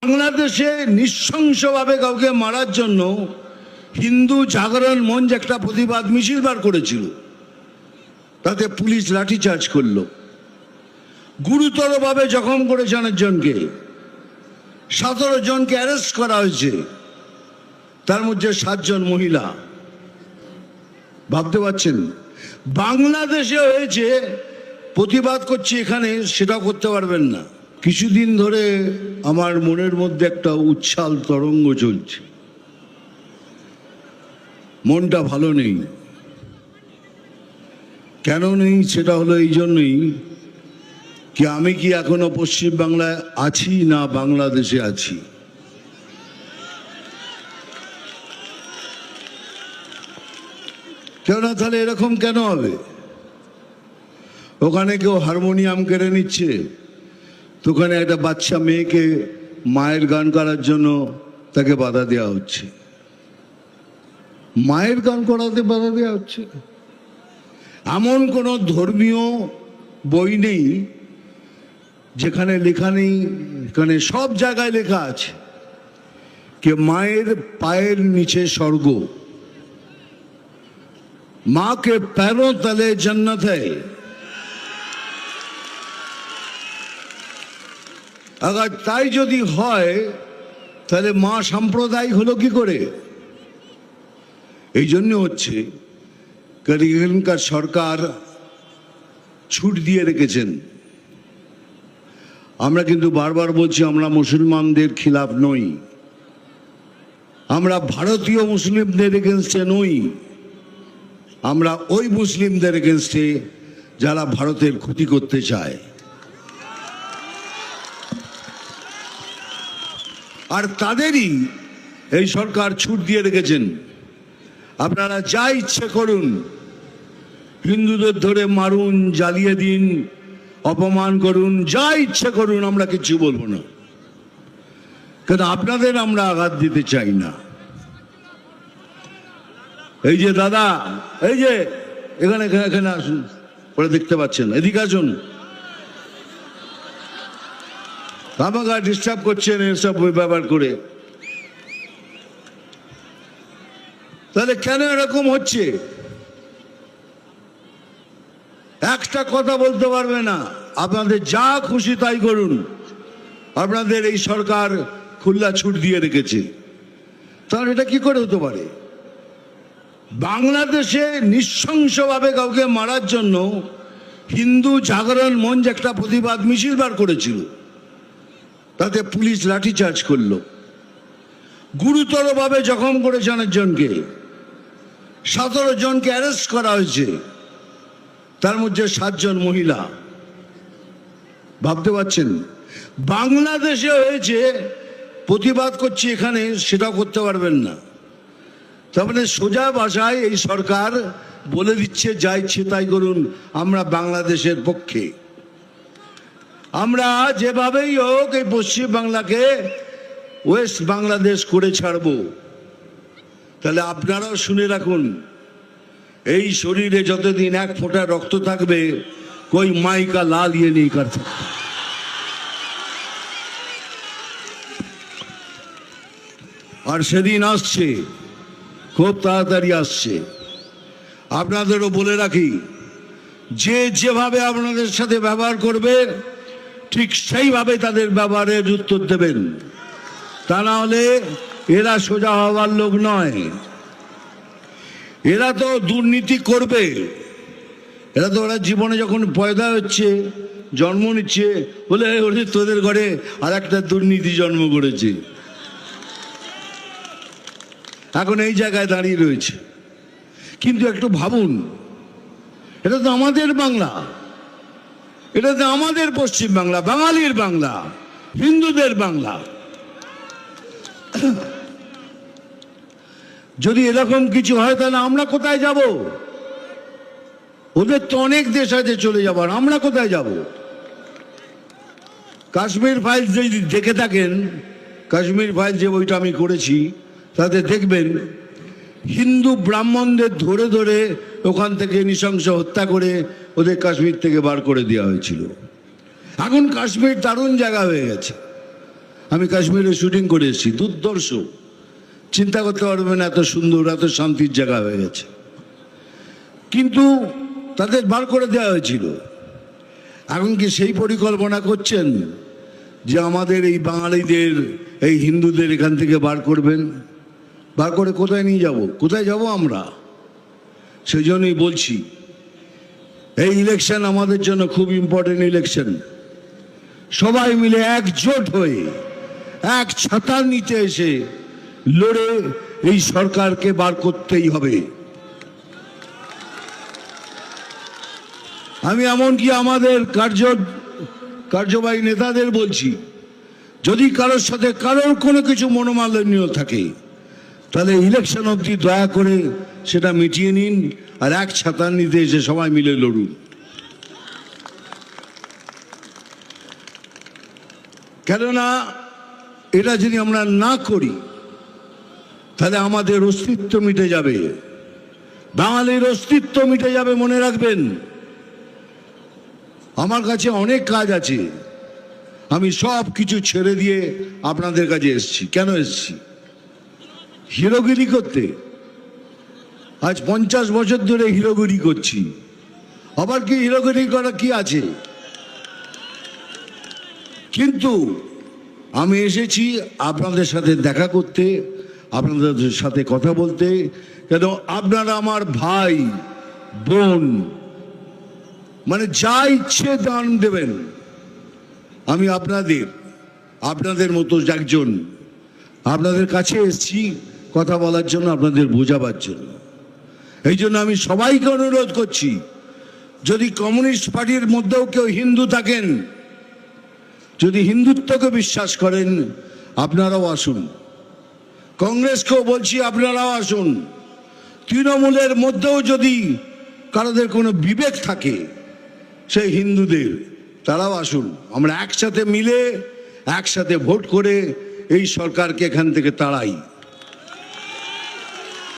বাংলাদেশে নৃশংসভাবে কাউকে মারার জন্য হিন্দু জাগরণ মঞ্চ একটা প্রতিবাদ মিছিল বার করেছিল, তাতে পুলিশ লাঠিচার্জ করলো, গুরুতরভাবে জখম করেছে অনেকজনকে, 17 জনকে অ্যারেস্ট করা হয়েছে, তার মধ্যে 7 জন মহিলা। ভাবতে পারছেন বাংলাদেশে হয়েছে, প্রতিবাদ করছি এখানে সেটাও করতে পারবেন না। কিছুদিন ধরে আমার মনের মধ্যে একটা উচ্ছ্বাল তরঙ্গ চলছে, মনটা ভালো নেই। কেন নেই সেটা হলো এই জন্যই কি আমি কি এখনো পশ্চিম বাংলায় আছি না বাংলাদেশে আছি। কেন তাহলে এরকম কেন হবে? ওখানে কেউ হারমোনিয়াম কেড়ে নিচ্ছে, তো ওখানে একটা বাচ্চা মেয়েকে মায়ের গান করার জন্য তাকে বাধা দেওয়া হচ্ছে, মায়ের গান করাতে বাধা দেওয়া হচ্ছে। এমন কোনো ধর্মীয় বই নেই যেখানে লেখা নেই, এখানে সব জায়গায় লেখা আছে যে মায়ের পায়ের নিচে স্বর্গ, माँ के पैरों तले जन्नत है। अगर তাই যদি হয় তাহলে মা সাম্প্রদায়িক হলো কি করে? এই জন্য হচ্ছে এখানকার সরকার ছুট দিয়ে রেখেছেন। আমরা কিন্তু বারবার বলছি আমরা মুসলমানদের খিলাফ নই, আমরা ভারতীয় মুসলিমদের এগেনস্টে নই, আমরা ওই মুসলিমদের এগেনস্টে যারা ভারতের ক্ষতি করতে চায়। আর তাদেরই এই সরকার ছুট দিয়ে রেখেছেন, আপনারা যা ইচ্ছে করুন, হিন্দুদের ধরে মারুন, জ্বালিয়ে দিন, অপমান করুন, যা ইচ্ছে করুন, আমরা কিছু বলবো না, কারণ আপনাদের আমরা আঘাত দিতে চাই না। এই যে দাদা, এই যে এখানে এখানে এখানে আসুন, পরে দেখতে পাচ্ছেন, এদিকে আসুন, আমাকে ডিস্টার্ব করছেন এসব ব্যবহার করে। তাহলে কেন এরকম হচ্ছে? একটা কথা বলতে পারবে না, আপনাদের যা খুশি তাই করুন, আপনাদের এই সরকার খোলা ছুট দিয়ে রেখেছে। তাহলে এটা কি করে হতে পারে? বাংলাদেশে নৃশংসভাবে কাউকে মারার জন্য হিন্দু জাগরণ মঞ্চ একটা প্রতিবাদ মিছিল বার করেছিল, তাতে পুলিশ লাঠিচার্জ করলো, গুরুতরভাবে জখম করেছে অনেকজনকে, 17 জনকে অ্যারেস্ট করা হয়েছে, তার মধ্যে 7 জন মহিলা। ভাবতে পারছেন বাংলাদেশে হয়েছে, প্রতিবাদ করছি এখানে সেটাও করতে পারবেন না। তার মানে সোজা ভাষায় এই সরকার বলে দিচ্ছে যা ইচ্ছে তাই করুন, আমরা বাংলাদেশের পক্ষে। আমরা যেভাবেই হোক এই পশ্চিম বাংলাকে ওয়েস্ট বাংলাদেশ করে ছাড়ব। তাহলে আপনারাও শুনে রাখুন, এই শরীরে যতদিন 1 ফোঁটা রক্ত থাকবে, कोई माई का लाल ये नहीं कर सकता। আর সেদিন আসছে, খুব তাড়াতাড়ি আসছে। আপনাদেরও বলে রাখি, যে যেভাবে আপনাদের সাথে ব্যবহার করবে ঠিক সেইভাবে তাদের ব্যবহারের উত্তর দেবেন, তা না হলে এরা সোজা হওয়ার লোক নয়। এরা তো দুর্নীতি করবে, এরা তো ওরা জীবনে যখন পয়দা হচ্ছে, জন্ম নিচ্ছে, বলে ওরে তোদের ঘরে আর একটা দুর্নীতি জন্ম করেছে, এখন এই জায়গায় দাঁড়িয়ে রয়েছে। কিন্তু একটু ভাবুন, এটা তো আমাদের বাংলা, এটা তো আমাদের পশ্চিম বাংলা, বাঙালির বাংলা, হিন্দুদের বাংলা। যদি এরকম কিছু হয় তাহলে আমরা কোথায় যাব? ওদের তো অনেক দেশ আছে চলে যাবার, আমরা কোথায় যাব? কাশ্মীর ফাইল যদি দেখে থাকেন, কাশ্মীর ফাইল যে বইটা আমি করেছি, তাতে দেখবেন হিন্দু ব্রাহ্মণদের ধরে ধরে ওখান থেকে নৃশংস হত্যা করে ওদের কাশ্মীর থেকে বার করে দেওয়া হয়েছিল। এখন কাশ্মীর দারুণ জায়গা হয়ে গেছে। আমি কাশ্মীরে শুটিং করে এসেছি, দুর্ধর্ষ, চিন্তা করতে পারবেন এত সুন্দর এত শান্তির জায়গা হয়ে গেছে। কিন্তু তাদের বার করে দেওয়া হয়েছিল। এখন কি সেই পরিকল্পনা করছেন যে আমাদের এই বাঙালিদের, এই হিন্দুদের এখান থেকে বার করবেন? বার করে কোথায় নিয়ে যাব? কোথায় যাব আমরা? সেই জন্যই বলছি এই ইলেকশন আমাদের জন্য খুব ইম্পর্টেন্ট ইলেকশন। সবাই মিলে একজোট হয়ে এক ছাতার নিচে এসে লড়ে এই সরকারকে বার করতেই হবে। আমি এমনকি আমাদের কার্যবাহী নেতাদের বলছি, যদি কারোর সাথে কারোর কোনো কিছু মনোমালিন্য থাকে তাহলে ইলেকশন অবধি দয়া করে সেটা মিটিয়ে নিন, আর এক ছাতার নিতে এসে সবাই মিলে লড়ুন। কেননা এটা যদি আমরা না করি তাহলে আমাদের অস্তিত্ব মিটে যাবে, বাঙালির অস্তিত্ব মিটে যাবে। মনে রাখবেন, আমার কাছে অনেক কাজ আছে, আমি সব কিছু ছেড়ে দিয়ে আপনাদের কাছে এসেছি। কেন এসেছি? হিরোগিরি করতে। আজ 50 বছর ধরে হিরোগিরি করছি, আবার কি হিরোগিরি করা কি আছে? কিন্তু আমি এসেছি আপনাদের সাথে দেখা করতে, আপনাদের সাথে কথা বলতে। কেন? আপনারা আমার ভাই বোন, মানে যা ইচ্ছে দান দেবেন। আমি আপনাদের মতো একজন, আপনাদের কাছে এসেছি কথা বলার জন্য, আপনাদের বোঝাবার জন্য। এই জন্য আমি সবাইকে অনুরোধ করছি, যদি কমিউনিস্ট পার্টির মধ্যেও কেউ হিন্দু থাকেন, যদি হিন্দুত্বকে বিশ্বাস করেন, আপনারাও আসুন। কংগ্রেসকেও বলছি আপনারাও আসুন। তৃণমূলের মধ্যেও যদি কারোদের কোনো বিবেক থাকে সেই হিন্দুদের, তারাও আসুন। আমরা একসাথে মিলে একসাথে ভোট করে এই সরকারকে এখান থেকে তাড়াই।